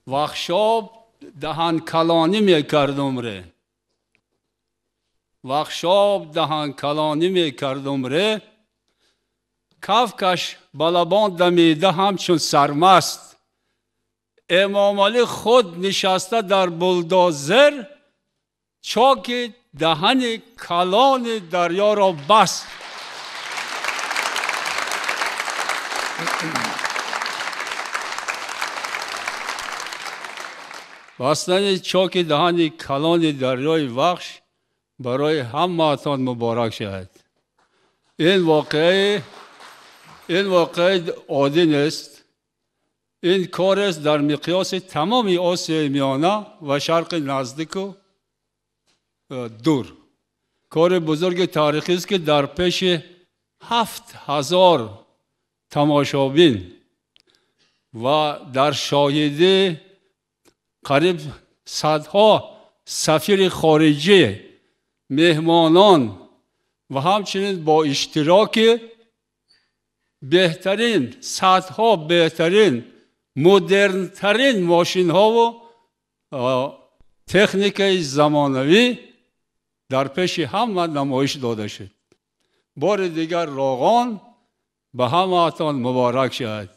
وخشاب دهن کلانی میکردم ره، وخشاب دهن کلانی میکردم ره، کفکش بلبان دمیده همچون سرمست. امام علی خود نشسته در بلدوزر، چاک دهن کلان دریا را بست. بستن چاک دهن کلان دریای وخش برای همه‌تان مبارک شود. این واقعه عادی نیست. این کار است در مقیاس تمام آسیای میانه و شرق نزدیک و دور. کار بزرگ تاریخی است که در پیش 7000 تماشابین و در شاهدی قریب صدها سفیر خارجی، مهمانان و همچنین با اشتراک بهترین صدها بهترین مدرنترین ماشین ها و تکنیک زمانوی در پیش همه نمایش داده شد. بار دیگر راغان به همه‌تان مبارک شد.